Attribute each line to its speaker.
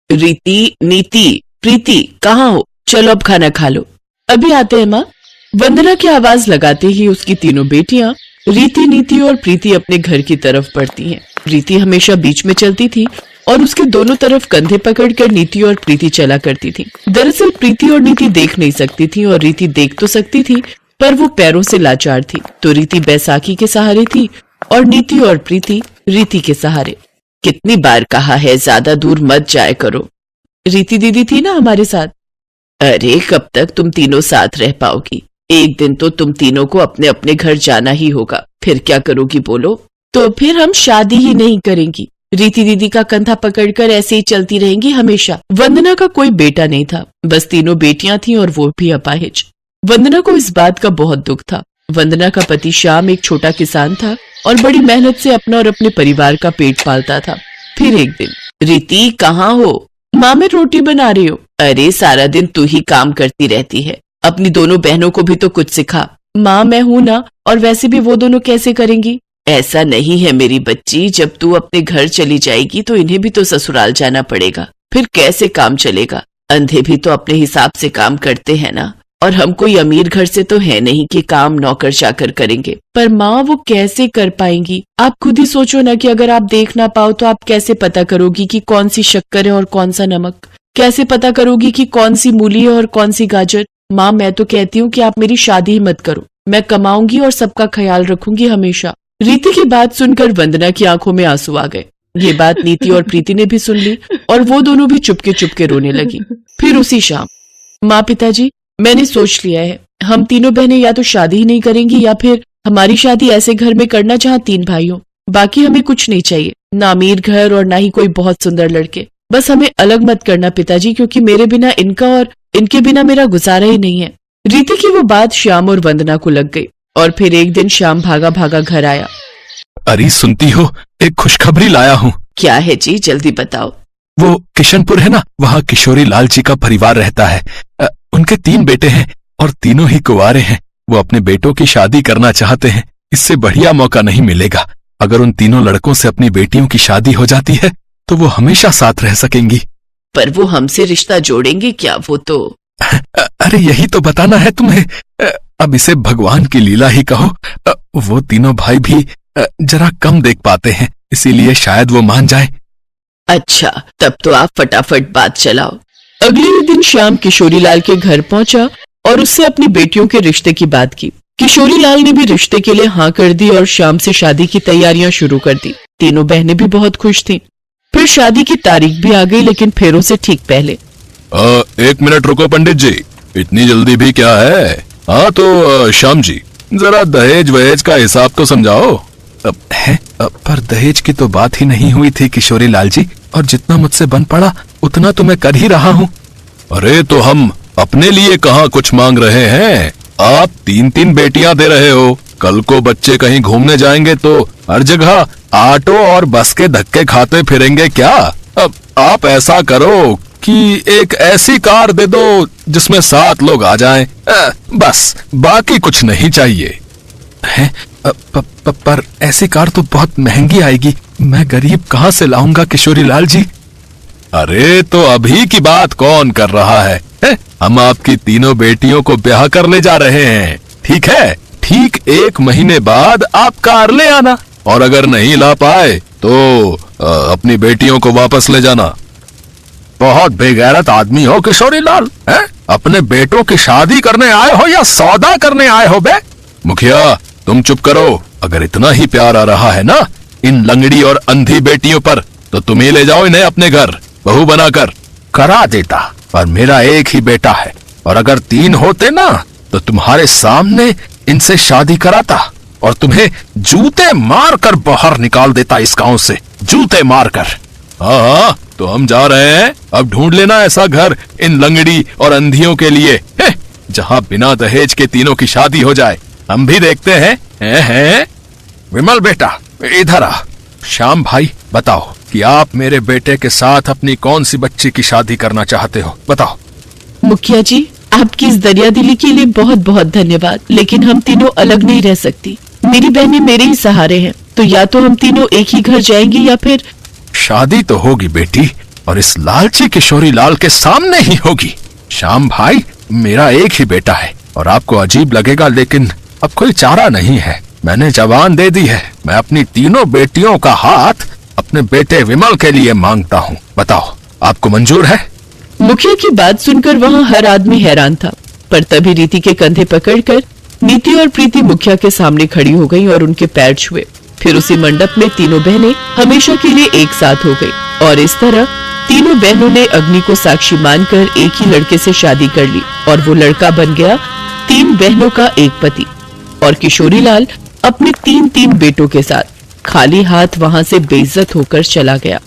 Speaker 1: रीति, नीति, प्रीति कहाँ हो? चलो अब खाना खा लो। अभी आते हैं माँ। वंदना की आवाज लगाते ही उसकी तीनों बेटियां रीति, नीति और प्रीति अपने घर की तरफ बढ़ती हैं। रीति हमेशा बीच में चलती थी और उसके दोनों तरफ कंधे पकड़कर नीति और प्रीति चला करती थी। दरअसल प्रीति और नीति देख नहीं सकती थी और रीति देख तो सकती थी, पर वो पैरों से लाचार थी। तो रीति बैसाखी के सहारे थी और नीति और प्रीति रीति के सहारे। कितनी बार कहा है ज्यादा दूर मत जाया करो। रीति दीदी थी ना हमारे साथ। अरे कब तक तुम तीनों साथ रह पाओगी? एक दिन तो तुम तीनों को अपने अपने घर जाना ही होगा। फिर क्या करोगी बोलो? तो फिर हम शादी ही नहीं करेंगी। रीति दीदी का कंधा पकड़कर ऐसे ही चलती रहेंगी हमेशा। वंदना का कोई बेटा नहीं था, बस तीनों बेटियां थीं और वो भी अपाहिज। वंदना को इस बात का बहुत दुख था। वंदना का पति श्याम एक छोटा किसान था और बड़ी मेहनत से अपना और अपने परिवार का पेट पालता था। फिर एक दिन, रीति कहाँ हो? माँ मैं रोटी बना रही हूँ। अरे सारा दिन तू ही काम करती रहती है, अपनी दोनों बहनों को भी तो कुछ सिखा। माँ मैं हूँ ना, और वैसे भी वो दोनों कैसे करेंगी? ऐसा नहीं है मेरी बच्ची, जब तू अपने घर चली जाएगी तो इन्हें भी तो ससुराल जाना पड़ेगा। फिर कैसे काम चलेगा? अंधे भी तो अपने हिसाब से काम करते हैं ना। और हम कोई अमीर घर से तो है नहीं कि काम नौकर चाकर करेंगे। पर माँ वो कैसे कर पाएंगी? आप खुद ही सोचो ना कि अगर आप देख ना पाओ तो आप कैसे पता करोगी कि कौन सी शक्कर है और कौन सा नमक? कैसे पता करोगी कि कौन सी मूली है और कौन सी गाजर? माँ मैं तो कहती हूँ कि आप मेरी शादी ही मत करो। मैं कमाऊंगी और सबका ख्याल रखूंगी हमेशा। रीति की बात सुनकर वंदना की आंखों में आंसू आ गए। ये बात नीति और प्रीति ने भी सुन ली और वो दोनों भी चुपके चुपके रोने लगी। फिर उसी शाम, माँ पिताजी मैंने सोच लिया है, हम तीनों बहनें या तो शादी ही नहीं करेंगी या फिर हमारी शादी ऐसे घर में करना जहाँ 3 भाई हो। बाकी हमें कुछ नहीं चाहिए, ना अमीर घर और ना ही कोई बहुत सुंदर लड़के। बस हमें अलग मत करना पिताजी, क्योंकि मेरे बिना इनका और इनके बिना मेरा गुजारा ही नहीं है। रीति की वो बात श्याम और वंदना को लग गई और फिर एक दिन श्याम भागा भागा घर आया।
Speaker 2: अरे सुनती हो, एक खुशखबरी लाया हूँ।
Speaker 1: क्या है जी, जल्दी बताओ।
Speaker 2: वो किशनपुर है ना, वहाँ किशोरी लाल जी का परिवार रहता है। उनके 3 बेटे हैं और तीनों ही कुंवारे हैं। वो अपने बेटों की शादी करना चाहते हैं। इससे बढ़िया मौका नहीं मिलेगा। अगर उन तीनों लड़कों से अपनी बेटियों की शादी हो जाती है तो वो हमेशा साथ रह सकेंगी।
Speaker 1: पर वो हमसे रिश्ता जोड़ेंगे क्या? वो तो
Speaker 2: अरे यही तो बताना है तुम्हें। अब इसे भगवान की लीला ही कहो। वो तीनों भाई भी जरा कम देख पाते हैं, इसीलिए शायद वो मान जाए।
Speaker 1: अच्छा, तब तो आप फटाफट बात चलाओ। अगले ही दिन श्याम किशोरी लाल के घर पहुंचा और उससे अपनी बेटियों के रिश्ते की बात की। किशोरी लाल ने भी रिश्ते के लिए हाँ कर दी और श्याम से शादी की तैयारियां शुरू कर दी। तीनों बहनें भी बहुत खुश थीं। फिर शादी की तारीख भी आ गई, लेकिन फेरों से ठीक पहले।
Speaker 2: 1 मिनट रुको पंडित जी, इतनी जल्दी भी क्या है? हाँ तो श्याम जी, जरा दहेज वहेज का हिसाब तो समझाओ। पर दहेज की तो बात ही नहीं हुई थी किशोरी लाल जी, और जितना मुझसे बन पड़ा उतना तो मैं कर ही रहा हूँ। अरे तो हम अपने लिए कहाँ कुछ मांग रहे हैं? आप 3-3 बेटियां दे रहे हो। कल को बच्चे कहीं घूमने जाएंगे तो हर जगह ऑटो और बस के धक्के खाते फिरेंगे क्या? अब आप ऐसा करो कि एक ऐसी कार दे दो जिसमें 7 लोग आ जाएं। बस, बाकी कुछ नहीं चाहिए। है? पर ऐसी कार तो बहुत महंगी आएगी। मैं गरीब कहाँ से लाऊंगा किशोरी लाल जी? अरे तो अभी की बात कौन कर रहा है? हम आपकी तीनों बेटियों को ब्याह कर ले जा रहे हैं, ठीक है? ठीक 1 महीने बाद आप कार ले आना, और अगर नहीं ला पाए तो अपनी बेटियों को वापस ले जाना। बहुत बेगैरत आदमी हो किशोरी लाल, है? अपने बेटों की शादी करने आए हो या सौदा करने आए हो बे? मुखिया तुम चुप करो। अगर इतना ही प्यार आ रहा है ना इन लंगड़ी और अंधी बेटियों पर, तो तुम ही ले जाओ इन्हें अपने घर बहू बनाकर। करा देता, पर मेरा एक ही बेटा है, और अगर 3 होते ना तो तुम्हारे सामने इनसे शादी कराता और तुम्हें जूते मारकर बाहर निकाल देता इस गांव से, जूते मारकर। हाँ, तो हम जा रहे हैं। अब ढूंढ लेना ऐसा घर इन लंगड़ी और अंधियों के लिए, जहाँ बिना दहेज के तीनों की शादी हो जाए। हम भी देखते हैं। विमल बेटा इधर आ। श्याम भाई बताओ कि आप मेरे बेटे के साथ अपनी कौन सी बच्ची की शादी करना चाहते हो, बताओ।
Speaker 1: मुखिया जी, आपकी इस दरिया दिली के लिए बहुत बहुत धन्यवाद, लेकिन हम तीनों अलग नहीं रह सकती। मेरी बहनें मेरे ही सहारे हैं, तो या तो हम तीनों एक ही घर जाएंगी या फिर।
Speaker 2: शादी तो होगी बेटी, और इस लालची किशोरी लाल के सामने ही होगी। श्याम भाई, मेरा एक ही बेटा है और आपको अजीब लगेगा, लेकिन अब कोई चारा नहीं है। मैंने जबान दे दी है। मैं अपनी तीनों बेटियों का हाथ अपने बेटे विमल के लिए मांगता हूँ। बताओ, आपको मंजूर है?
Speaker 1: मुखिया की बात सुनकर वहाँ हर आदमी हैरान था, पर तभी रीति के कंधे पकड़कर नीति और प्रीति मुखिया के सामने खड़ी हो गईं और उनके पैर छुए। फिर उसी मंडप में तीनों बहनें हमेशा के लिए एक साथ हो गई और इस तरह तीनों बहनों ने अग्नि को साक्षी मानकर एक ही लड़के से शादी कर ली और वो लड़का बन गया 3 बहनों का एक पति। और किशोरी लाल अपने 3 बेटों के साथ खाली हाथ वहां से बेइज्जत होकर चला गया।